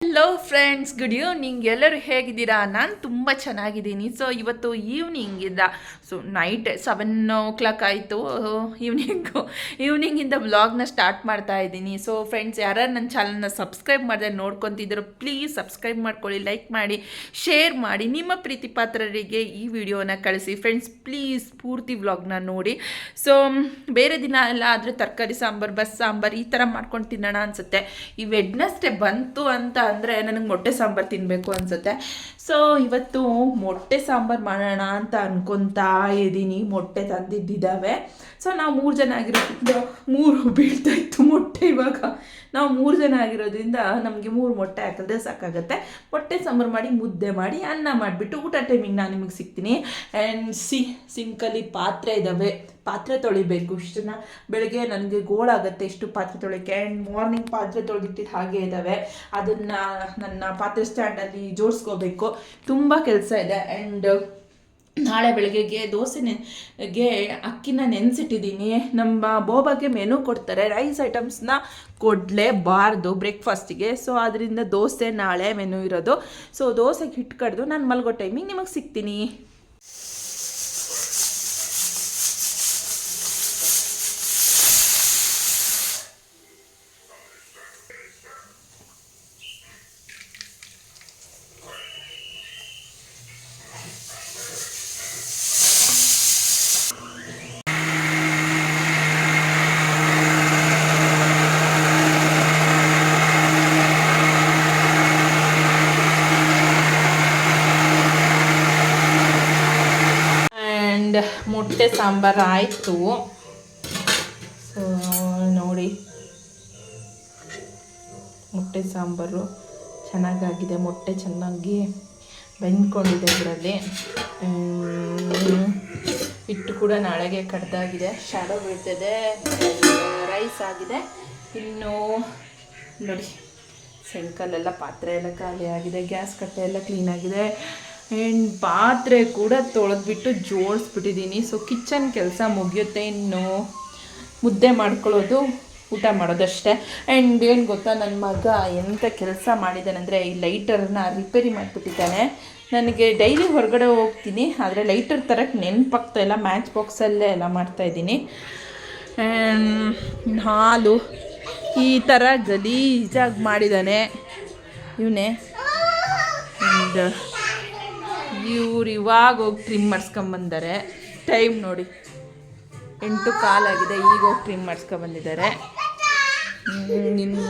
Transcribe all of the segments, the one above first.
Hello friends, good evening. ಎಲ್ಲರೂ ಹೇಗಿದ್ದೀರಾ? ನಾನು ತುಂಬ ಚೆನ್ನಾಗಿದ್ದೀನಿ. ಸೊ ಇವತ್ತು ಈವ್ನಿಂಗಿಂದ ನೈಟ್ 7 o'clock ಆಯಿತು. ಈವ್ನಿಂಗಿಂದ ವ್ಲಾಗ್ನ ಸ್ಟಾರ್ಟ್ ಮಾಡ್ತಾ ಇದ್ದೀನಿ. ಸೊ ಫ್ರೆಂಡ್ಸ್, ಯಾರು ನನ್ನ ಚಾನಲ್ನ ಸಬ್ಸ್ಕ್ರೈಬ್ ಮಾಡಿದ್ರೆ ನೋಡ್ಕೊತಿದ್ರು, ಪ್ಲೀಸ್ ಸಬ್ಸ್ಕ್ರೈಬ್ ಮಾಡ್ಕೊಳ್ಳಿ, ಲೈಕ್ ಮಾಡಿ, ಶೇರ್ ಮಾಡಿ, ನಿಮ್ಮ ಪ್ರೀತಿ ಪಾತ್ರರಿಗೆ ಈ ವಿಡಿಯೋನ ಕಳಿಸಿ. ಫ್ರೆಂಡ್ಸ್, ಪ್ಲೀಸ್ ಪೂರ್ತಿ ವ್ಲಾಗ್ನ ನೋಡಿ. ಸೊ ಬೇರೆ ದಿನ ಎಲ್ಲ ಆದರೆ ತರಕಾರಿ ಸಾಂಬಾರು, ಬಸ್ ಸಾಂಬಾರು ಈ ಥರ ಮಾಡ್ಕೊಂಡು ತಿನ್ನೋಣ ಅನಿಸುತ್ತೆ. ಈ ವೆಡ್ನೆಸ್ಡೇ ಬಂತು ಅಂತ ಅಂದರೆ ನನಗೆ ಮೊಟ್ಟೆ ಸಾಂಬಾರು ತಿನ್ನಬೇಕು ಅನಿಸುತ್ತೆ. ಸೊ ಇವತ್ತು ಮೊಟ್ಟೆ ಸಾಂಬಾರು ಮಾಡೋಣ ಅಂತ ಅನ್ಕೊತಾ ಇದ್ದೀನಿ. ಮೊಟ್ಟೆ ತಂದಿದ್ದಾವೆ. ಸೊ ನಾವು 3 ಜನ ಆಗಿರೋದ್ರಿಂದ 3 ಬೀಳ್ತಾ ಇತ್ತು ಮೊಟ್ಟೆ. ಇವಾಗ ನಾವು 3 ಜನ ಆಗಿರೋದ್ರಿಂದ ನಮಗೆ 3 ಮೊಟ್ಟೆ ಹಾಕಿದ್ರೆ ಸಾಕಾಗುತ್ತೆ. ಮೊಟ್ಟೆ ಸಾಂಬಾರು ಮಾಡಿ, ಮುದ್ದೆ ಮಾಡಿ, ಅನ್ನ ಮಾಡಿಬಿಟ್ಟು ಊಟ ಟೈಮಿಗೆ ನಾನು ನಿಮಗೆ ಸಿಗ್ತೀನಿ. ಆ್ಯಂಡ್ ಸಿಂಕಲ್ಲಿ ಪಾತ್ರೆ ಇದ್ದಾವೆ, ಪಾತ್ರೆ ತೊಳಿಬೇಕು. ಇಷ್ಟನ್ನ ಬೆಳಗ್ಗೆ ನನಗೆ ಗೋಳಾಗುತ್ತೆ ಇಷ್ಟು ಪಾತ್ರೆ ತೊಳಿಕ್ಕೆ. ಆ್ಯಂಡ್ ಮಾರ್ನಿಂಗ್ ಪಾತ್ರೆ ತೊಳೆದಿಟ್ಟಿದ್ದು ಹಾಗೆ ಇದ್ದಾವೆ, ಅದನ್ನು ನನ್ನ ಪಾತ್ರೆ ಸ್ಟ್ಯಾಂಡಲ್ಲಿ ಜೋಡಿಸ್ಕೋಬೇಕು. ತುಂಬ ಕೆಲಸ ಇದೆ. ಆ್ಯಂಡ್ ನಾಳೆ ಬೆಳಗ್ಗೆಗೆ ದೋಸೆಗೆ ಅಕ್ಕಿನ ನೆನೆಸಿಟ್ಟಿದ್ದೀನಿ. ನಮ್ಮ ಬೋಬಾಗೆ ಮೆನು ಕೊಡ್ತಾರೆ, ರೈಸ್ ಐಟಮ್ಸ್ನ ಕೊಡಲೇಬಾರ್ದು ಬ್ರೇಕ್ಫಾಸ್ಟಿಗೆ. ಸೊ ಅದರಿಂದ ದೋಸೆ ನಾಳೆ ಮೆನು ಇರೋದು. ಸೊ ದೋಸೆಗೆ ಹಿಟ್ಟು ಕಡ್ದು ನಾನು ಮಲ್ಗೋ ಟೈಮಿಗೆ ನಿಮಗೆ ಸಿಗ್ತೀನಿ. ಮೊಟ್ಟೆ ಸಾಂಬಾರು ಆಯಿತು. ಸೊ ನೋಡಿ, ಮೊಟ್ಟೆ ಸಾಂಬಾರು ಚೆನ್ನಾಗಾಗಿದೆ. ಮೊಟ್ಟೆ ಚೆನ್ನಾಗಿ ಬೆಂದ್ಕೊಂಡಿದೆ. ಇದರಲ್ಲಿ ಹಿಟ್ಟು ಕೂಡ ನಾಳೆಗೆ ಕಡ್ದಾಗಿದೆ, ಶಾಡೋ ಬೀಳ್ತಿದೆ. ರೈಸ್ ಆಗಿದೆ. ಇನ್ನು ನೋಡಿ, ಸಿಂಕಲ್ಲೆಲ್ಲ ಪಾತ್ರೆ ಎಲ್ಲ ಖಾಲಿ ಆಗಿದೆ, ಗ್ಯಾಸ್ ಕಟ್ಟೆ ಎಲ್ಲ ಕ್ಲೀನಾಗಿದೆ. ಆ್ಯಂಡ್ ಪಾತ್ರೆ ಕೂಡ ತೊಳೆದ್ಬಿಟ್ಟು ಜೋಡಿಸ್ಬಿಟ್ಟಿದ್ದೀನಿ. ಸೊ ಕಿಚನ್ ಕೆಲಸ ಮುಗಿಯುತ್ತೆ. ಇನ್ನು ಮುದ್ದೆ ಮಾಡ್ಕೊಳ್ಳೋದು, ಊಟ ಮಾಡೋದಷ್ಟೇ. ಆ್ಯಂಡ್ ಏನು ಗೊತ್ತಾ, ನನ್ನ ಮಗ ಎಂಥ ಕೆಲಸ ಮಾಡಿದ್ದಾನೆಂದರೆ ಈ ಲೈಟರ್ನ ರಿಪೇರಿ ಮಾಡಿಬಿಟ್ಟಿದ್ದಾನೆ. ನನಗೆ ಡೈಲಿ ಹೊರಗಡೆ ಹೋಗ್ತೀನಿ, ಆದರೆ ಲೈಟರ್ ತರಕ್ಕೆ ನೆನಪಾಗ್ತಾ ಇಲ್ಲ. ಮ್ಯಾಚ್ ಬಾಕ್ಸಲ್ಲೇ ಎಲ್ಲ ಮಾಡ್ತಾಯಿದ್ದೀನಿ. ಹಾಲು ಈ ಥರ ಗಲೀಜಾಗಿ ಮಾಡಿದ್ದಾನೆ ಇವನೇ. ಆ್ಯಂಡ್ ಇವ್ರು ಇವಾಗ ಹೋಗಿ ಟ್ರಿಮ್ ಮಾಡಿಸ್ಕೊಂಬಂದಾರೆ. ಟೈಮ್ ನೋಡಿ 8:15 ಆಗಿದೆ, ಈಗ ಹೋಗಿ ಟ್ರಿಮ್ ಮಾಡಿಸ್ಕೊಂಬಂದಿದ್ದಾರೆ. ಇನ್ನು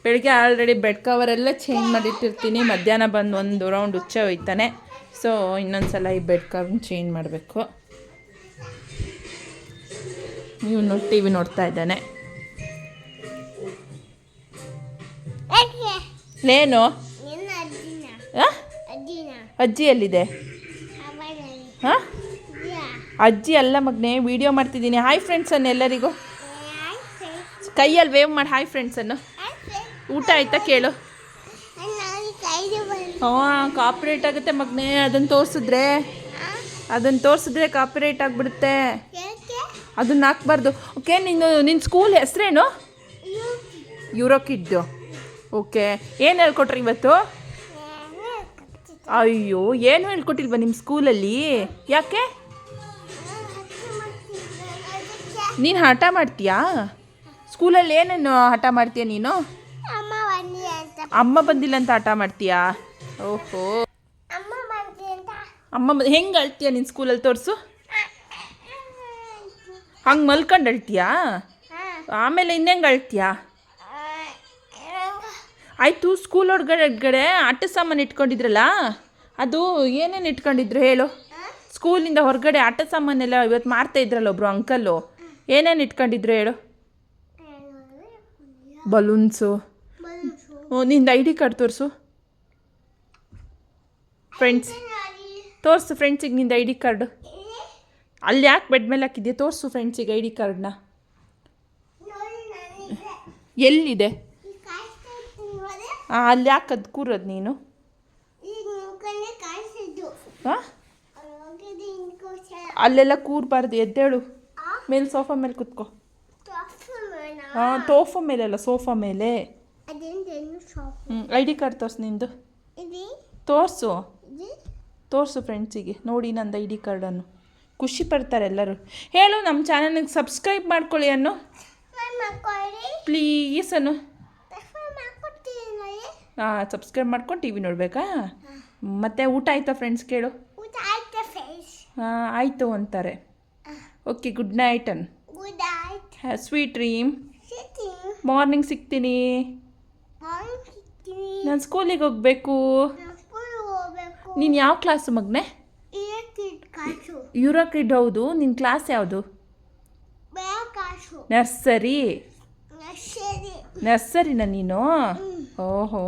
ಬೆಳಗ್ಗೆ ಆಲ್ರೆಡಿ ಬೆಡ್ ಕವರೆಲ್ಲ ಚೇಂಜ್ ಮಾಡಿಟ್ಟಿರ್ತೀನಿ. ಮಧ್ಯಾಹ್ನ ಬಂದು ಒಂದು ರೌಂಡ್ ಉಚ್ಚೆ ಹೋಯ್ತಾನೆ. ಸೊ ಇನ್ನೊಂದು ಸಲ ಈ ಬೆಡ್ ಕವರ್ನ ಚೇಂಜ್ ಮಾಡಬೇಕು. ಇವನು ಟಿ ವಿ ನೋಡ್ತಾ ಇದ್ದಾನೆ. ನೇನು ಅಜ್ಜಿ ಎಲ್ಲಿದೆ? ಹಾಂ, ಅಜ್ಜಿ ಅಲ್ಲ ಮಗನೇ, ವಿಡಿಯೋ ಮಾಡ್ತಿದ್ದೀನಿ. ಹಾಯ್ ಫ್ರೆಂಡ್ಸ್ ಅನ್ನು ಎಲ್ಲರಿಗೂ ಕೈಯಲ್ಲಿ ವೇವ್ ಮಾಡಿ. ಹಾಯ್ ಫ್ರೆಂಡ್ಸ್ ಅನ್ನು. ಊಟ ಆಯ್ತಾ ಕೇಳು. ಹಾಂ, ಕಾಪಿರೈಟ್ ಆಗುತ್ತೆ ಮಗನೇ. ಅದನ್ನು ತೋರಿಸಿದ್ರೆ ಕಾಪಿರೈಟ್ ಆಗಿಬಿಡುತ್ತೆ. ಅದನ್ನು ಹಾಕ್ಬಾರ್ದು. ಓಕೆ, ನಿನ್ನ ಸ್ಕೂಲ್ ಹೆಸರೇನು? ಯೂರೋ ಕಿಡ್ಡು. ಓಕೆ, ಏನು ಹೇಳ್ಕೊಟ್ರಿ ಇವತ್ತು? ಅಯ್ಯೋ, ಏನು ಹೇಳ್ಕೊಟ್ಟಿಲ್ವಾ ನಿಮ್ಮ ಸ್ಕೂಲಲ್ಲಿ? ಯಾಕೆ? ನೀನು ಹಠ ಮಾಡ್ತೀಯಾ? ಸ್ಕೂಲಲ್ಲಿ ಏನೇನು ಹಠ ಮಾಡ್ತೀಯ ನೀನು? ಅಮ್ಮ ಬಂದಿಲ್ಲ ಅಂತ ಹಠ ಮಾಡ್ತೀಯಾ? ಓಹೋ, ಹೆಂಗೆ ಅಳ್ತೀಯ ನಿನ್ನ ಸ್ಕೂಲಲ್ಲಿ? ತೋರಿಸು. ಹಂಗೆ ಮಲ್ಕೊಂಡು ಅಳ್ತೀಯಾ? ಆಮೇಲೆ ಇನ್ನೆಂಗೆ ಅಳ್ತೀಯಾ? ಆಯಿತು, ಸ್ಕೂಲ್ ಹೊರಗಡೆ ಆಟ ಸಾಮಾನು ಇಟ್ಕೊಂಡಿದ್ರಲ್ಲ, ಅದು ಏನೇನು ಇಟ್ಕೊಂಡಿದ್ರು ಹೇಳು? ಸ್ಕೂಲಿಂದ ಹೊರಗಡೆ ಆಟ ಸಾಮಾನೆಲ್ಲ ಇವತ್ತು ಮಾಡ್ತಾ ಇದ್ರಲ್ಲ ಒಬ್ಬರು ಅಂಕಲ್ಲು, ಏನೇನು ಇಟ್ಕೊಂಡಿದ್ರು ಹೇಳು? ಬಲೂನ್ಸು. ನಿಂದು ID ಕಾರ್ಡ್ ತೋರಿಸು ಫ್ರೆಂಡ್ಸ್. ತೋರಿಸು ಫ್ರೆಂಡ್ಸಿಗೆ ನಿಂದು ID ಕಾರ್ಡು. ಅಲ್ಲಿ ಯಾಕೆ ಬೆಡ್ ಮೇಲೆ ಹಾಕಿದ್ಯಾ? ತೋರಿಸು ಫ್ರೆಂಡ್ಸಿಗೆ ID ಕಾರ್ಡ್ನ. ಎಲ್ಲಿದೆ? ಅಲ್ಲಿ ಯಾಕೆ ಅದು ಕೂರೋದು ನೀನು? ಹಾಂ, ಅಲ್ಲೆಲ್ಲ ಕೂರಬಾರ್ದು, ಎದ್ದೇಳು. ಮೇಲೆ ಸೋಫಾ ಮೇಲೆ ಕೂತ್ಕೋ. ತೋಫಾ ಮೇಲೆಲ್ಲ, ಸೋಫಾ ಮೇಲೆ. ಐ ಡಿ ಕಾರ್ಡ್ ತೋರಿಸು ನಿಂದು. ತೋರಿಸು ತೋರಿಸು ಫ್ರೆಂಡ್ಸಿಗೆ ನೋಡಿ ನಂದು ಐ ಡಿ ಕಾರ್ಡನ್ನು. ಖುಷಿ ಪಡ್ತಾರೆ ಎಲ್ಲರೂ. ಹೇಳು ನಮ್ಮ ಚಾನಲ್ಗೆ ಸಬ್ಸ್ಕ್ರೈಬ್ ಮಾಡ್ಕೊಳ್ಳಿ ಅನ್ನು ಪ್ಲೀಸ್ ಅನ್ನು. ಹಾಂ ಸಬ್ಸ್ಕ್ರೈಬ್ ಮಾಡ್ಕೊಂಡು ಟಿ ವಿ ನೋಡಬೇಕಾ? ಮತ್ತು ಊಟ ಆಯಿತಾ ಫ್ರೆಂಡ್ಸ್ ಕೇಳು. ಹಾಂ ಆಯಿತು ಅಂತಾರೆ. ಓಕೆ ಗುಡ್ ನೈಟ್ ಅನ್. Sweet dream. ಮಾರ್ನಿಂಗ್ ಸಿಗ್ತೀನಿ. ನಾನು ಸ್ಕೂಲಿಗೆ ಹೋಗಬೇಕು. ನೀನು ಯಾವ ಕ್ಲಾಸು ಮಗನೆ? ಯೂರೋಕಿಡ್. ಹೌದು. ನಿನ್ನ ಕ್ಲಾಸ್ ಯಾವುದು? ನರ್ಸರಿ. ನರ್ಸರಿನ ನೀನು? ಓಹೋ.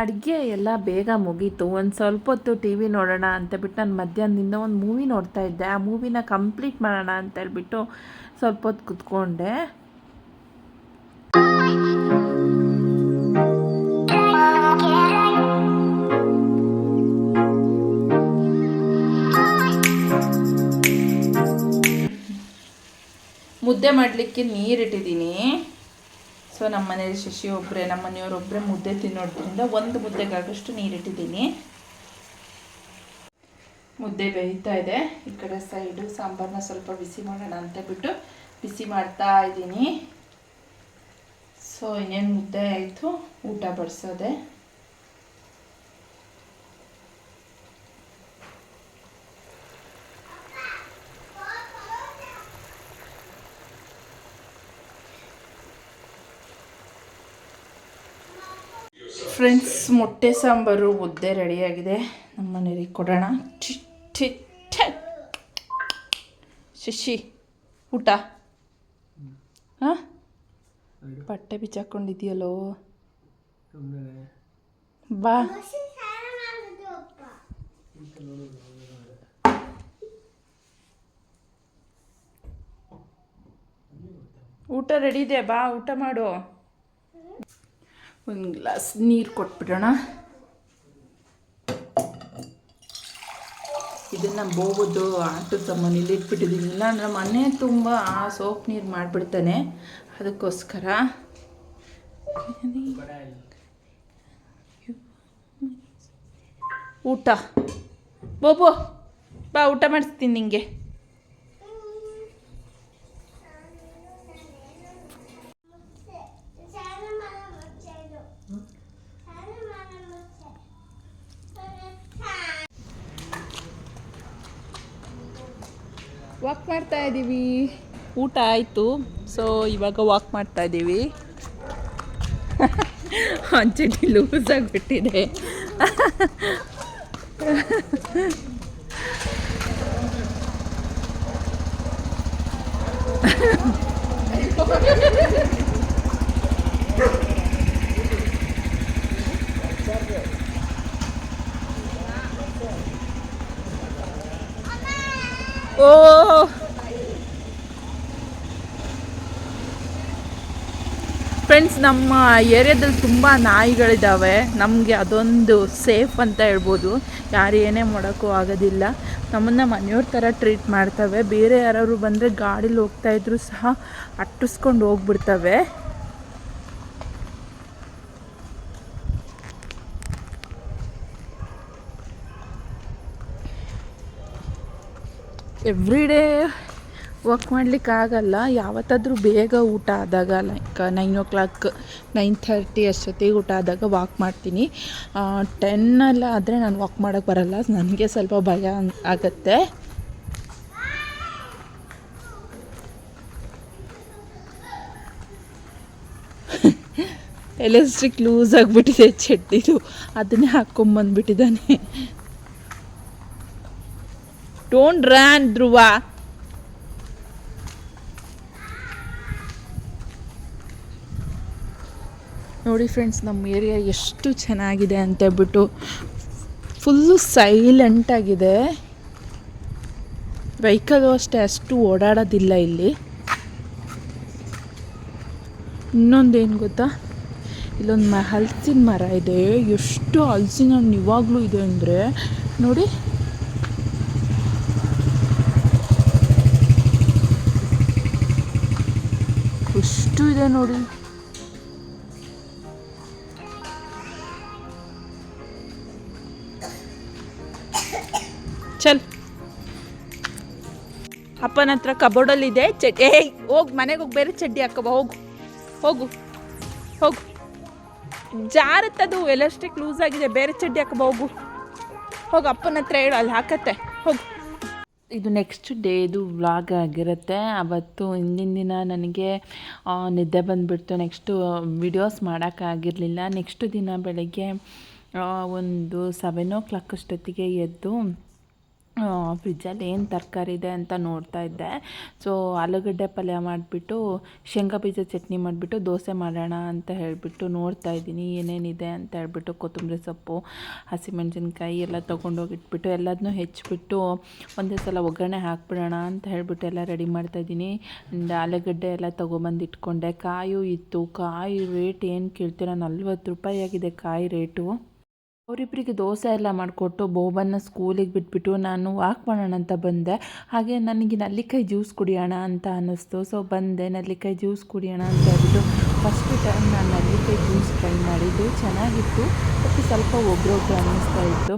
ಅಡುಗೆ ಎಲ್ಲ ಬೇಗ ಮುಗೀತು. ಒಂದು ಸ್ವಲ್ಪ ಹೊತ್ತು ಟಿ ವಿ ನೋಡೋಣ ಅಂತೇಳ್ಬಿಟ್ಟು ನಾನು ಮಧ್ಯಾಹ್ನದಿಂದ ಒಂದು ಮೂವಿ ನೋಡ್ತಾ ಇದ್ದೆ. ಆ ಮೂವಿನ ಕಂಪ್ಲೀಟ್ ಮಾಡೋಣ ಅಂತೇಳ್ಬಿಟ್ಟು ಸ್ವಲ್ಪ ಹೊತ್ತು ಕೂತ್ಕೊಂಡೆ. ಮುದ್ದೆ ಮಾಡಲಿಕ್ಕೆ ನೀರಿಟ್ಟಿದ್ದೀನಿ. ಸೊ ನಮ್ಮ ಮನೇಲಿ ಶಶಿ ಒಬ್ಬರೇ, ನಮ್ಮ ಮನೆಯವರೊಬ್ಬರೇ ಮುದ್ದೆ ತಿನ್ನೋದ್ರಿಂದ ಒಂದು ಮುದ್ದೆಗಾಗಷ್ಟು ನೀರಿಟ್ಟಿದ್ದೀನಿ. ಮುದ್ದೆ ಬೇಯ್ತಾ ಇದೆ. ಈ ಕಡೆ ಸೈಡು ಸಾಂಬಾರನ್ನ ಸ್ವಲ್ಪ ಬಿಸಿ ಮಾಡೋಣ ಅಂತ ಬಿಟ್ಟು ಬಿಸಿ ಮಾಡ್ತಾ ಇದ್ದೀನಿ. ಸೊ ಇನ್ನೇನು ಮುದ್ದೆ ಆಯಿತು, ಊಟ ಬಡಿಸೋದೆ. ಫ್ರೆಂಡ್ಸ್ ಮೊಟ್ಟೆ ಸಾಂಬಾರು ಮುದ್ದೆ ರೆಡಿಯಾಗಿದೆ. ನಮ್ಮ ಮನೇಲಿ ಕೊಡೋಣ. ಶಶಿ ಊಟ. ಹಾಂ ಬಟ್ಟೆ ಬಿಚ್ಚಾಕೊಂಡಿದ್ಯಲ್ಲೋ ಬಾ. ಊಟ ರೆಡಿ ಇದೆ, ಬಾ ಊಟ ಮಾಡು. ಒಂದು ಗ್ಲಾಸ್ ನೀರು ಕೊಟ್ಬಿಡೋಣ. ಇದನ್ನು ಬೋಗುದು ಆಟದ ಸಾಮಾನಲ್ಲಿ ಇಟ್ಬಿಟ್ಟಿದ್ದೀನಿ. ಇಲ್ಲ ಅಂದರೆ ಮನೆ ತುಂಬ ಸೋಪ್ ನೀರು ಮಾಡಿಬಿಡ್ತಾನೆ. ಅದಕ್ಕೋಸ್ಕರ ಊಟ. ಬೋಬೋ ಬಾ ಊಟ ಮಾಡಿಸ್ತೀನಿ ನಿಂಗೆ. ವಾಕ್ ಮಾಡ್ತಾ ಇದ್ದೀವಿ. ಊಟ ಆಯಿತು. ಸೊ ಇವಾಗ ವಾಕ್ ಮಾಡ್ತಾ ಇದ್ದೀವಿ. ಚಡ್ಡಿ ಲೂಸ್ ಆಗಿಬಿಟ್ಟಿದೆ. ಓ ಫ್ರೆಂಡ್ಸ್, ನಮ್ಮ ಏರಿಯಾದಲ್ಲಿ ತುಂಬ ನಾಯಿಗಳಿದ್ದಾವೆ. ನಮಗೆ ಅದೊಂದು ಸೇಫ್ ಅಂತ ಹೇಳ್ಬೋದು. ಯಾರು ಏನೇ ಮಾಡೋಕ್ಕೂ ಆಗೋದಿಲ್ಲ. ನಮ್ಮನ್ನು ಮನೆಯವ್ರ ಥರ ಟ್ರೀಟ್ ಮಾಡ್ತವೆ. ಬೇರೆ ಯಾರಾದ್ರು ಬಂದರೆ ಗಾಡೀಲಿ ಹೋಗ್ತಾಯಿದ್ರು ಸಹ ಅಟ್ಟಿಸ್ಕೊಂಡು ಹೋಗ್ಬಿಡ್ತವೆ. ಎವ್ರಿ ಡೇ ವರ್ಕ್ ಮಾಡಲಿಕ್ಕಾಗಲ್ಲ. ಯಾವತ್ತಾದರೂ ಬೇಗ ಊಟ ಆದಾಗ, ಲೈಕ್ 9 o'clock 9:30 ಅಷ್ಟೊತ್ತಿಗೆ ಊಟ ಆದಾಗ ವಾಕ್ ಮಾಡ್ತೀನಿ. 10 ಆದರೆ ನಾನು ವಾಕ್ ಮಾಡೋಕ್ಕೆ ಬರಲ್ಲ. ನನಗೆ ಸ್ವಲ್ಪ ಭಯ ಆಗುತ್ತೆ. ಎಲಾಸ್ಟಿಕ್ ಲೂಸ್ ಆಗಿಬಿಟ್ಟಿದೆ ಚಡ್ಡಿದು, ಅದನ್ನೇ ಹಾಕ್ಕೊಂಬಂದ್ಬಿಟ್ಟಿದ್ದಾನೆ. ಡೋಂಟ್ ರನ್ ಧ್ರುವ. ನೋಡಿ ಫ್ರೆಂಡ್ಸ್, ನಮ್ಮ ಏರಿಯಾ ಎಷ್ಟು ಚೆನ್ನಾಗಿದೆ ಅಂತೇಳ್ಬಿಟ್ಟು. ಫುಲ್ಲು ಸೈಲೆಂಟಾಗಿದೆ. ವೆಹಿಕಲ್ಲು ಅಷ್ಟೇ ಅಷ್ಟು ಓಡಾಡೋದಿಲ್ಲ ಇಲ್ಲಿ. ಇನ್ನೊಂದೇನು ಗೊತ್ತಾ, ಇಲ್ಲೊಂದು ಹಲಸಿನ ಮರ ಇದೆ. ಎಷ್ಟು ಹಲಸಿನ ಹಣ್ಣು ಇವಾಗಲೂ ಇದೆ ಅಂದರೆ ನೋಡಿ. ಎಷ್ಟು ಇದೆ ನೋಡಿ. ಚಲ್. ಅಪ್ಪನ ಹತ್ರ ಕಬೋರ್ಡಲ್ಲಿದೆ ಚಡ್ಡಿ. ಹೋಗಿ ಮನೆಗೆ ಹೋಗಿ ಬೇರೆ ಚಡ್ಡಿ ಹಾಕೋಬ. ಹೋಗು ಹೋಗು ಹೋಗು. ಜಾರತ್ತದು, ಎಲಾಸ್ಟಿಕ್ ಲೂಸ್ ಆಗಿದೆ, ಬೇರೆ ಚಡ್ಡಿ ಹಾಕೋಬ. ಹೋಗು ಹೋಗು. ಅಪ್ಪನ ಹತ್ರ ಹೇಳು, ಅಲ್ಲಿ ಹಾಕತ್ತೆ. ಹೋಗು. ಇದು ನೆಕ್ಸ್ಟ್ ಡೇದು ವ್ಲಾಗ್ ಆಗಿರುತ್ತೆ. ಅವತ್ತು ಹಿಂದಿನ ದಿನ ನನಗೆ ನಿದ್ದೆ ಬಂದುಬಿಡ್ತು. ನೆಕ್ಸ್ಟು ವಿಡಿಯೋಸ್ ಮಾಡೋಕ್ಕಾಗಿರಲಿಲ್ಲ. ನೆಕ್ಸ್ಟ್ ದಿನ ಬೆಳಗ್ಗೆ ಒಂದು 7 ಅಷ್ಟೊತ್ತಿಗೆ ಎದ್ದು ಫ್ರಿಜ್ಜಲ್ಲಿ ಏನು ತರಕಾರಿ ಇದೆ ಅಂತ ನೋಡ್ತಾ ಇದ್ದೆ. ಸೊ ಆಲೂಗಡ್ಡೆ ಪಲ್ಯ ಮಾಡಿಬಿಟ್ಟು ಶೇಂಗಾ ಬೀಜ ಚಟ್ನಿ ಮಾಡಿಬಿಟ್ಟು ದೋಸೆ ಮಾಡೋಣ ಅಂತ ಹೇಳಿಬಿಟ್ಟು ನೋಡ್ತಾ ಇದ್ದೀನಿ ಏನೇನಿದೆ ಅಂತ ಹೇಳ್ಬಿಟ್ಟು. ಕೊತ್ತಂಬರಿ ಸೊಪ್ಪು, ಹಸಿಮೆಣಸಿನ್ಕಾಯಿ ಎಲ್ಲ ತೊಗೊಂಡೋಗಿಟ್ಬಿಟ್ಟು ಎಲ್ಲದನ್ನೂ ಹೆಚ್ಚಿಬಿಟ್ಟು ಒಂದೇ ಸಲ ಒಗ್ಗರಣೆ ಹಾಕ್ಬಿಡೋಣ ಅಂತ ಹೇಳಿಬಿಟ್ಟು ಎಲ್ಲ ರೆಡಿ ಮಾಡ್ತಾಯಿದ್ದೀನಿ. ಆಲೂಗಡ್ಡೆ ಎಲ್ಲ ತೊಗೊಬಂದು ಇಟ್ಕೊಂಡೆ. ಕಾಯು ಇತ್ತು. ಕಾಯಿ ರೇಟ್ ಏನು ಕೇಳ್ತೀರಾ, 40 ರೂಪಾಯಿ ಆಗಿದೆ ಕಾಯಿ ರೇಟು. ಅವರಿಬ್ಬರಿಗೆ ದೋಸೆ ಎಲ್ಲ ಮಾಡಿಕೊಟ್ಟು ಬೋಬನ್ನ ಸ್ಕೂಲಿಗೆ ಬಿಟ್ಬಿಟ್ಟು ನಾನು ವಾಕ್ ಮಾಡೋಣ ಅಂತ ಬಂದೆ. ಹಾಗೆ ನನಗೆ ನೆಲ್ಲಿಕಾಯಿ ಜ್ಯೂಸ್ ಕುಡಿಯೋಣ ಅಂತ ಅನ್ನಿಸ್ತು. ಸೊ ಬಂದೆ, ನೆಲ್ಲಿಕಾಯಿ ಜ್ಯೂಸ್ ಕುಡಿಯೋಣ ಅಂತ ಹೇಳ್ಬಿಟ್ಟು ಫಸ್ಟ್ ಟೈಮ್ ನಾನು ನೆಲ್ಲಿಕಾಯಿ ಜ್ಯೂಸ್ ಟ್ರೈ ಮಾಡಿದ್ದು. ಚೆನ್ನಾಗಿತ್ತು, ಮತ್ತು ಸ್ವಲ್ಪ ಒಬ್ರೊಬ್ರು ಅನ್ನಿಸ್ತಾ ಇತ್ತು.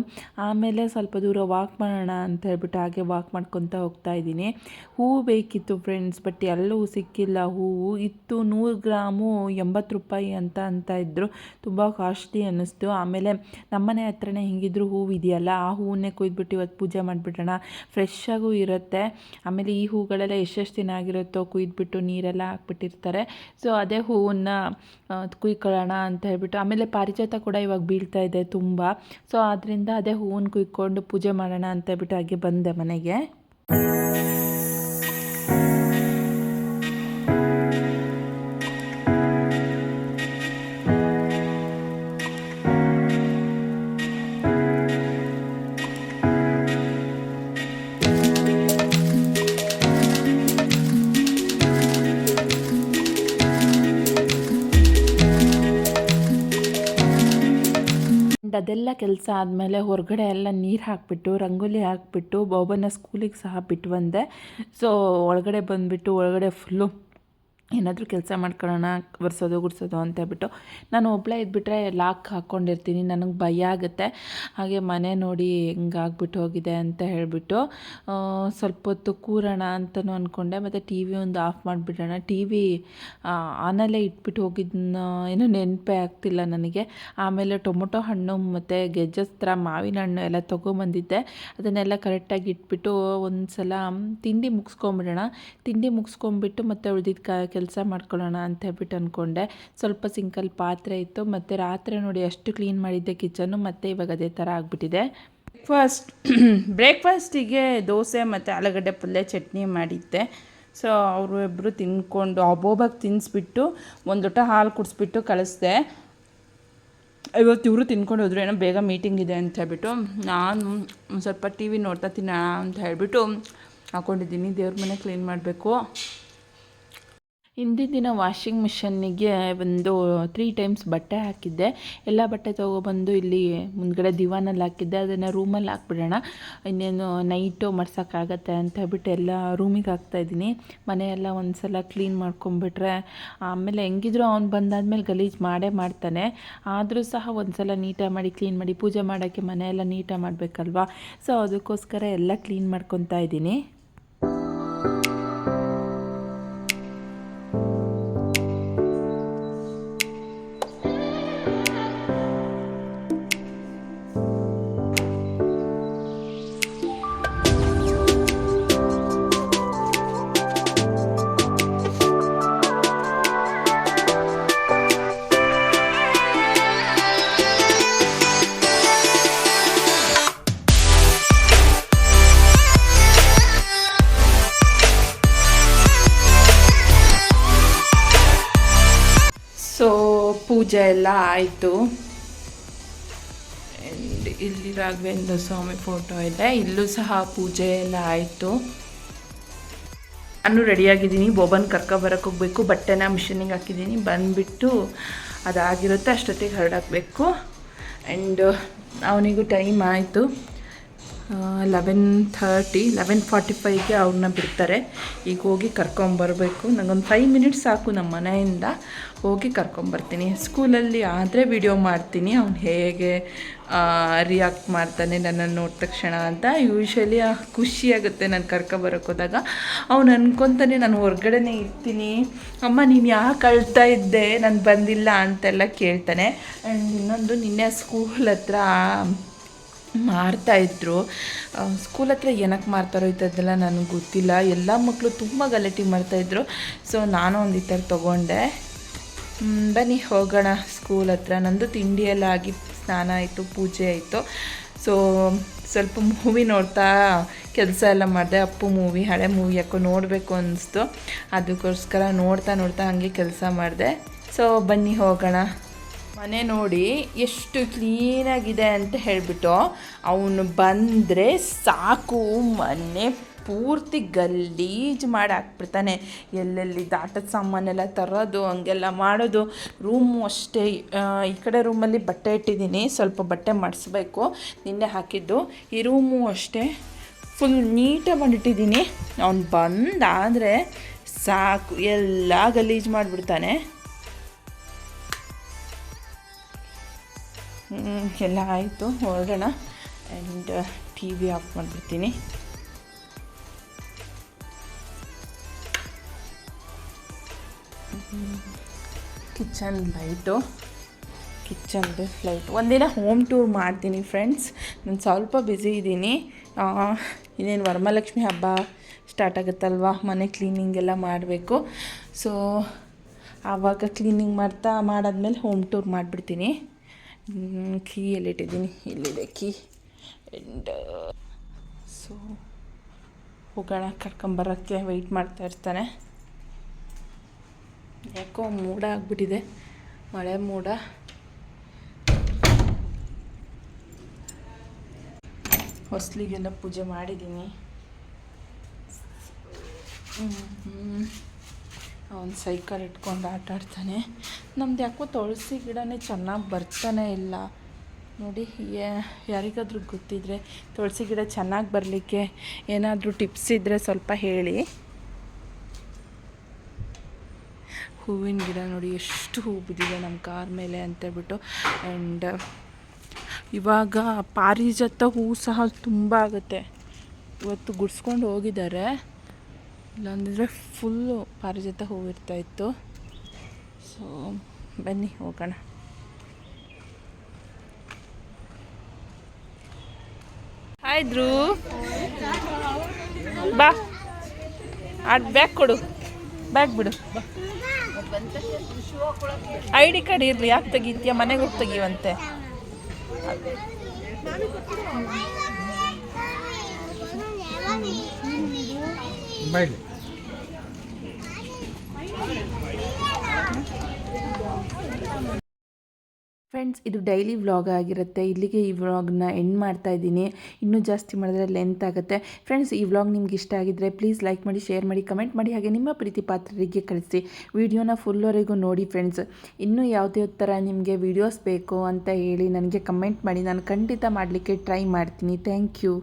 ಆಮೇಲೆ ಸ್ವಲ್ಪ ದೂರ ವಾಕ್ ಮಾಡೋಣ ಅಂತ ಹೇಳ್ಬಿಟ್ಟು ಹಾಗೆ ವಾಕ್ ಮಾಡ್ಕೊತಾ ಹೋಗ್ತಾ ಇದ್ದೀನಿ. ಹೂವು ಬೇಕಿತ್ತು ಫ್ರೆಂಡ್ಸ್, ಬಟ್ ಎಲ್ಲೂ ಸಿಕ್ಕಿಲ್ಲ. ಹೂವು ಇತ್ತು 100 ಗ್ರಾಮು 80 ರೂಪಾಯಿ ಅಂತ ಇದ್ದರು. ತುಂಬ ಕಾಸ್ಟ್ಲಿ ಅನ್ನಿಸ್ತು. ಆಮೇಲೆ ನಮ್ಮನೆ ಹತ್ರನೇ ಹಿಂಗಿದ್ರು ಹೂವು ಇದೆಯಲ್ಲ, ಆ ಹೂವನ್ನೇ ಕೊಯ್ದುಬಿಟ್ಟು ಇವತ್ತು ಪೂಜೆ ಮಾಡಿಬಿಡೋಣ, ಫ್ರೆಶ್ಶಾಗೂ ಇರುತ್ತೆ. ಆಮೇಲೆ ಈ ಹೂಗಳೆಲ್ಲ ಎಷ್ಟೆಷ್ಟು ದಿನ ಆಗಿರುತ್ತೋ ಕುಯ್ದುಬಿಟ್ಟು ನೀರೆಲ್ಲ ಹಾಕ್ಬಿಟ್ಟಿರ್ತಾರೆ. ಸೊ ಅದೇ ಹೂವನ್ನು ಕುಯ್ಕೊಳ್ಳೋಣ ಅಂತ ಹೇಳ್ಬಿಟ್ಟು. ಆಮೇಲೆ ಪಾರಿಜಾತ ಕೂಡ ಇವಾಗ ಬೀಳ್ತಾ ಇದೆ ತುಂಬ. ಸೊ ಆದ್ದರಿಂದ ಅದೇ ಹೂವನ್ನು ಕುಯ್ಕೊಂಡು ಪೂಜೆ ಮಾಡೋಣ ಅಂತ ಹೇಳ್ಬಿಟ್ಟು ಹಾಗೆ ಬಂದೆ ಮನೆಗೆ. ಅದೆಲ್ಲ ಕೆಲಸ ಆದಮೇಲೆ ಹೊರಗಡೆ ಎಲ್ಲ ನೀರು ಹಾಕಿಬಿಟ್ಟು ರಂಗೋಲಿ ಹಾಕಿಬಿಟ್ಟು ಬಾಬನ ಸ್ಕೂಲಿಗೆ ಸಹ ಬಿಟ್ಟು ಬಂದೆ. ಸೊ ಒಳಗಡೆ ಬಂದುಬಿಟ್ಟು ಒಳಗಡೆ ಫುಲ್ಲು ಏನಾದರೂ ಕೆಲಸ ಮಾಡ್ಕೊಳ್ಳೋಣ, ಒರೆಸೋದು ಗುಡಿಸೋದು ಅಂತ ಹೇಳ್ಬಿಟ್ಟು. ನಾನು ಒಬ್ಬಳೇ ಇದ್ಬಿಟ್ರೆ ಲಾಕ್ ಹಾಕ್ಕೊಂಡಿರ್ತೀನಿ, ನನಗೆ ಭಯ ಆಗುತ್ತೆ. ಹಾಗೆ ಮನೆ ನೋಡಿ ಹೆಂಗಾಗ್ಬಿಟ್ಟು ಹೋಗಿದೆ ಅಂತ ಹೇಳಿಬಿಟ್ಟು ಸ್ವಲ್ಪ ಹೊತ್ತು ಕೂರೋಣ ಅಂತಲೂ ಅಂದ್ಕೊಂಡೆ. ಮತ್ತು ಟಿ ವಿ ಒಂದು ಆಫ್ ಮಾಡಿಬಿಡೋಣ, ಟಿ ವಿ ಆನಲ್ಲೇ ಇಟ್ಬಿಟ್ಟು ಹೋಗಿದ್ದನ್ನ ಏನೂ ನೆನಪೇ ಆಗ್ತಿಲ್ಲ ನನಗೆ. ಆಮೇಲೆ ಟೊಮೊಟೊ ಹಣ್ಣು ಮತ್ತು ಗೆಜ್ಜಸ್ತ್ರ ಮಾವಿನ ಹಣ್ಣು ಎಲ್ಲ ತೊಗೊಂಬಂದಿದ್ದೆ. ಅದನ್ನೆಲ್ಲ ಕರೆಕ್ಟಾಗಿ ಇಟ್ಬಿಟ್ಟು ಒಂದು ಸಲ ತಿಂಡಿ ಮುಗಿಸ್ಕೊಂಬಿಡೋಣ. ತಿಂಡಿ ಮುಗಿಸ್ಕೊಂಬಿಟ್ಟು ಮತ್ತು ಉಳಿದಿದ್ದ ಕೆಲಸ ಮಾಡ್ಕೊಳ್ಳೋಣ ಅಂತ ಹೇಳ್ಬಿಟ್ಟು ಅಂದ್ಕೊಂಡೆ. ಸ್ವಲ್ಪ ಸಿಂಕಲ್ ಪಾತ್ರೆ ಇತ್ತು, ಮತ್ತು ರಾತ್ರಿ ನೋಡಿ ಅಷ್ಟು ಕ್ಲೀನ್ ಮಾಡಿದ್ದೆ ಕಿಚನ್ನು, ಮತ್ತು ಇವಾಗ ಅದೇ ಥರ ಆಗಿಬಿಟ್ಟಿದೆ. ಬ್ರೇಕ್ಫಾಸ್ಟಿಗೆ ದೋಸೆ ಮತ್ತು ಆಲೂಗಡ್ಡೆ ಪಲ್ಯ ಚಟ್ನಿ ಮಾಡಿದ್ದೆ. ಸೊ ಅವರು ಇಬ್ಬರು ತಿನ್ಕೊಂಡು ಬೋಬಾಗೆ ತಿನ್ನಿಸ್ಬಿಟ್ಟು ಒಂದು ಲೋಟ ಹಾಲು ಕುಡಿಸ್ಬಿಟ್ಟು ಕಳಿಸ್ದೆ. ಇವತ್ತು ಇವರು ತಿನ್ಕೊಂಡು ಹೋದ್ರು, ಏನೋ ಬೇಗ ಮೀಟಿಂಗ್ ಇದೆ ಅಂತ ಹೇಳ್ಬಿಟ್ಟು. ನಾನು ಸ್ವಲ್ಪ ಟಿ ವಿ ನೋಡ್ತಾ ತಿನ್ನೋಣ ಅಂತ ಹೇಳ್ಬಿಟ್ಟು ಹಾಕ್ಕೊಂಡಿದ್ದೀನಿ. ದೇವ್ರ ಮನೆ ಕ್ಲೀನ್ ಮಾಡಬೇಕು. ಹಿಂದಿನ ದಿನ ವಾಷಿಂಗ್ ಮಿಷನ್ನಿಗೆ ಒಂದು 3 ಟೈಮ್ಸ್ ಬಟ್ಟೆ ಹಾಕಿದ್ದೆ. ಎಲ್ಲ ಬಟ್ಟೆ ತೊಗೊಬಂದು ಇಲ್ಲಿ ಮುಂದ್ಗಡೆ ದಿವಾನಲ್ಲಿ ಹಾಕಿದ್ದೆ. ಅದನ್ನು ರೂಮಲ್ಲಿ ಹಾಕ್ಬಿಡೋಣ, ಇನ್ನೇನು ನೈಟು ಮಡ್ಸೋಕ್ಕಾಗತ್ತೆ ಅಂತ ಹೇಳ್ಬಿಟ್ಟು ಎಲ್ಲ ರೂಮಿಗೆ ಹಾಕ್ತಾಯಿದ್ದೀನಿ. ಮನೆಯೆಲ್ಲ ಒಂದು ಸಲ ಕ್ಲೀನ್ ಮಾಡ್ಕೊಂಬಿಟ್ರೆ ಆಮೇಲೆ ಹೆಂಗಿದ್ರು ಅವ್ನು ಬಂದಾದ್ಮೇಲೆ ಗಲೀಜು ಮಾಡೇ ಮಾಡ್ತಾನೆ. ಆದರೂ ಸಹ ಒಂದು ಸಲ ನೀಟಾಗಿ ಮಾಡಿ ಕ್ಲೀನ್ ಮಾಡಿ ಪೂಜೆ ಮಾಡೋಕ್ಕೆ ಮನೆಯೆಲ್ಲ ನೀಟಾಗಿ ಮಾಡಬೇಕಲ್ವಾ. ಸೊ ಅದಕ್ಕೋಸ್ಕರ ಎಲ್ಲ ಕ್ಲೀನ್ ಮಾಡ್ಕೊತಾ ಇದ್ದೀನಿ. ಸೊ ಪೂಜೆ ಎಲ್ಲ ಆಯಿತು. ಇಲ್ಲಿ ರಾಘವೇಂದ್ರ ಸ್ವಾಮಿ ಫೋಟೋ ಇದೆ, ಇಲ್ಲೂ ಸಹ ಪೂಜೆ ಎಲ್ಲ ಆಯಿತು. ನಾನು ರೆಡಿಯಾಗಿದ್ದೀನಿ, ಬೋಬನ್ ಕರ್ಕೊಬರಕ್ಕೆ ಹೋಗಬೇಕು. ಬಟ್ಟೆನ ಮಿಷಿನಿಗೆ ಹಾಕಿದ್ದೀನಿ, ಬಂದುಬಿಟ್ಟು ಅದಾಗಿರುತ್ತೆ ಅಷ್ಟೊತ್ತಿಗೆ ಹರಡಾಕಬೇಕು. ಆ್ಯಂಡ್ ಅವನಿಗೂ ಟೈಮ್ ಆಯಿತು. 11:45ಗೆ ಅವ್ರನ್ನ ಬಿಡ್ತಾರೆ. ಈಗ ಹೋಗಿ ಕರ್ಕೊಂಬರಬೇಕು. ನನಗೊಂದು 5 ಮಿನಿಟ್ಸ್ ಸಾಕು ನಮ್ಮ ಮನೆಯಿಂದ, ಹೋಗಿ ಕರ್ಕೊಂಬರ್ತೀನಿ. ಸ್ಕೂಲಲ್ಲಿ ಆದರೆ ವಿಡಿಯೋ ಮಾಡ್ತೀನಿ ಅವ್ನು ಹೇಗೆ ರಿಯಾಕ್ಟ್ ಮಾಡ್ತಾನೆ ನನ್ನನ್ನು ನೋಡಿದ ತಕ್ಷಣ ಅಂತ. ಯೂಶ್ವಲಿ ಖುಷಿಯಾಗುತ್ತೆ ನಾನು ಕರ್ಕೊಬರೋಕೆ ಹೋದಾಗ. ಅವ್ನು ಅನ್ಕೊತಾನೆ ನಾನು ಹೊರಗಡೆನೇ ಇರ್ತೀನಿ, ಅಮ್ಮ ನೀನು ಯಾಕೆ ಅಳ್ತಾ ಇದ್ದೆ ನಾನು ಬಂದಿಲ್ಲ ಅಂತೆಲ್ಲ ಕೇಳ್ತಾನೆ. ಆ್ಯಂಡ್ ಇನ್ನೊಂದು ನಿನ್ನೆ ಸ್ಕೂಲ್ ಹತ್ರ ಮಾಡ್ತಾಯಿದ್ರು. ಸ್ಕೂಲ್ ಹತ್ರ ಏನಕ್ಕೆ ಮಾಡ್ತಾರೋ ಇಂಥದ್ದೆಲ್ಲ ನನಗೆ ಗೊತ್ತಿಲ್ಲ. ಎಲ್ಲ ಮಕ್ಕಳು ತುಂಬ ಗಲಾಟೆ ಮಾಡ್ತಾಯಿದ್ರು. ಸೊ ನಾನು ಒಂದು ಈ ಥರ ತೊಗೊಂಡೆ. ಬನ್ನಿ ಹೋಗೋಣ ಸ್ಕೂಲ್ ಹತ್ರ. ನಂದು ತಿಂಡಿ ಎಲ್ಲ ಆಗಿ ಸ್ನಾನ ಆಯಿತು, ಪೂಜೆ ಆಯಿತು. ಸೊ ಸ್ವಲ್ಪ ಮೂವಿ ನೋಡ್ತಾ ಕೆಲಸ ಎಲ್ಲ ಮಾಡಿದೆ. ಅಪ್ಪು ಮೂವಿ, ಹಳೆ ಮೂವಿ ಯಾಕೋ ನೋಡಬೇಕು ಅನ್ನಿಸ್ತು. ಅದಕ್ಕೋಸ್ಕರ ನೋಡ್ತಾ ಹಾಗೆ ಕೆಲಸ ಮಾಡಿದೆ. ಸೊ ಬನ್ನಿ ಹೋಗೋಣ. ಮನೆ ನೋಡಿ ಎಷ್ಟು ಕ್ಲೀನಾಗಿದೆ ಅಂತ ಹೇಳಿಬಿಟ್ಟು ಅವನು ಬಂದರೆ ಸಾಕು ಮನೆ ಪೂರ್ತಿ ಗಲೀಜು ಮಾಡಿ ಹಾಕ್ಬಿಡ್ತಾನೆ. ಎಲ್ಲೆಲ್ಲಿ ದಾಟದ ಸಾಮಾನೆಲ್ಲ ತರೋದು, ಹಂಗೆಲ್ಲ ಮಾಡೋದು. ರೂಮು ಅಷ್ಟೇ. ಈ ಕಡೆ ರೂಮಲ್ಲಿ ಬಟ್ಟೆ ಇಟ್ಟಿದ್ದೀನಿ, ಸ್ವಲ್ಪ ಬಟ್ಟೆ ಮಾಡಿಸ್ಬೇಕು, ನಿನ್ನೆ ಹಾಕಿದ್ದು. ಈ ರೂಮು ಅಷ್ಟೇ ಫುಲ್ ನೀಟಾಗಿ ಮಾಡಿಟ್ಟಿದ್ದೀನಿ. ಅವ್ನು ಬಂದಾದರೆ ಸಾಕು ಎಲ್ಲ ಗಲೀಜು ಮಾಡಿಬಿಡ್ತಾನೆ. ಎಲ್ಲ ಆಯಿತು, ಹೊರಡೋಣ. ಆ್ಯಂಡ್ ಟಿ ವಿ ಆಫ್ ಮಾಡಿಬಿಡ್ತೀನಿ. ಕಿಚನ್ ಲೈಟು, ಒಂದಿನ ಹೋಮ್ ಟೂರ್ ಮಾಡ್ತೀನಿ ಫ್ರೆಂಡ್ಸ್. ನಾನು ಸ್ವಲ್ಪ ಬ್ಯುಸಿ ಇದ್ದೀನಿ. ಇನ್ನೇನು ವರಮಹಾಲಕ್ಷ್ಮಿ ಹಬ್ಬ ಸ್ಟಾರ್ಟ್ ಆಗುತ್ತಲ್ವ, ಮನೆ ಕ್ಲೀನಿಂಗ್ ಎಲ್ಲ ಮಾಡಬೇಕು. ಸೊ ಆವಾಗ ಕ್ಲೀನಿಂಗ್ ಮಾಡಾದ್ಮೇಲೆ ಹೋಮ್ ಟೂರ್ ಮಾಡಿಬಿಡ್ತೀನಿ. ಕೀ ಎಲ್ಲಿಟ್ಟಿದ್ದೀನಿ, ಇಲ್ಲಿದೆ ಕೀ. ಆ್ಯಂಡ್ ಸೊ ಹೋಗೋಣ, ಕರ್ಕೊಂಬರೋಕ್ಕೆ ವೆಯ್ಟ್ ಮಾಡ್ತಾ ಇರ್ತಾನೆ. ಯಾಕೋ ಮೋಡ ಆಗಿಬಿಟ್ಟಿದೆ, ಮಳೆ ಮೋಡ. ಹೊಸ್ಲಿಗೆಲ್ಲ ಪೂಜೆ ಮಾಡಿದ್ದೀನಿ. ಅವನು ಸೈಕಲ್ ಇಟ್ಕೊಂಡು ಆಟ ಆಡ್ತಾನೆ. ನಮ್ದು ಯಾಕೋ ತುಳಸಿ ಗಿಡನೇ ಚೆನ್ನಾಗಿ ಬರ್ತಾನೆ ಇಲ್ಲ ನೋಡಿ. ಯಾರಿಗಾದ್ರೂ ಗೊತ್ತಿದ್ದರೆ ತುಳಸಿ ಗಿಡ ಚೆನ್ನಾಗಿ ಬರಲಿಕ್ಕೆ ಏನಾದರೂ ಟಿಪ್ಸ್ ಇದ್ದರೆ ಸ್ವಲ್ಪ ಹೇಳಿ. ಹೂವಿನ ಗಿಡ ನೋಡಿ ಎಷ್ಟು ಹೂ ಬಿದ್ದಿದೆ ನಮ್ಮ ಕಾರ್ ಮೇಲೆ ಅಂತೇಳ್ಬಿಟ್ಟು. ಆ್ಯಂಡ್ ಇವಾಗ ಪಾರಿಜಾತ ಹೂ ಸಹ ತುಂಬ ಆಗುತ್ತೆ. ಇವತ್ತು ಗುಡ್ಸ್ಕೊಂಡು ಹೋಗಿದ್ದಾರೆ, ಇಲ್ಲಾಂದರೆ ಫುಲ್ಲು ಪಾರಿಜಾತ ಹೂವು ಇರ್ತಾಯಿತ್ತು. ಸೊ ಬನ್ನಿ ಹೋಗೋಣ. ಆಯ್ತು ಬಾ, ಬ್ಯಾಗ್ ಕೊಡು, ಬ್ಯಾಗ್ ಬಿಡು. ID ಕಾರ್ಡ್ ಇರಲಿ, ಯಾಕೆ ತೆಗಿತೀಯ? ಮನೆಗೆ ಹೋಗಿ ತೆಗಿಯುವಂತೆ. ಫ್ರೆಂಡ್ಸ್, ಇದು ಡೈಲಿ ವ್ಲಾಗ್ ಆಗಿರುತ್ತೆ. ಇಲ್ಲಿಗೆ ಈ ವ್ಲಾಗ್ನ ಎಂಡ್ ಮಾಡ್ತಾ ಇದ್ದೀನಿ. ಇನ್ನೂ ಜಾಸ್ತಿ ಮಾಡಿದ್ರೆ ಲೆಂತ್ ಆಗುತ್ತೆ. ಫ್ರೆಂಡ್ಸ್, ಈ ವ್ಲಾಗ್ ನಿಮ್ಗೆ ಇಷ್ಟ ಆಗಿದ್ದರೆ ಪ್ಲೀಸ್ ಲೈಕ್ ಮಾಡಿ, ಶೇರ್ ಮಾಡಿ, ಕಮೆಂಟ್ ಮಾಡಿ, ಹಾಗೆ ನಿಮ್ಮ ಪ್ರೀತಿ ಪಾತ್ರರಿಗೆ ಕಳಿಸಿ. ವಿಡಿಯೋನ ಫುಲ್ವರೆಗೂ ನೋಡಿ ಫ್ರೆಂಡ್ಸ್. ಇನ್ನೂ ಯಾವುದೇ ಥರ ನಿಮಗೆ ವೀಡಿಯೋಸ್ ಬೇಕು ಅಂತ ಹೇಳಿ ನನಗೆ ಕಮೆಂಟ್ ಮಾಡಿ, ನಾನು ಖಂಡಿತ ಮಾಡಲಿಕ್ಕೆ ಟ್ರೈ ಮಾಡ್ತೀನಿ. Thank you.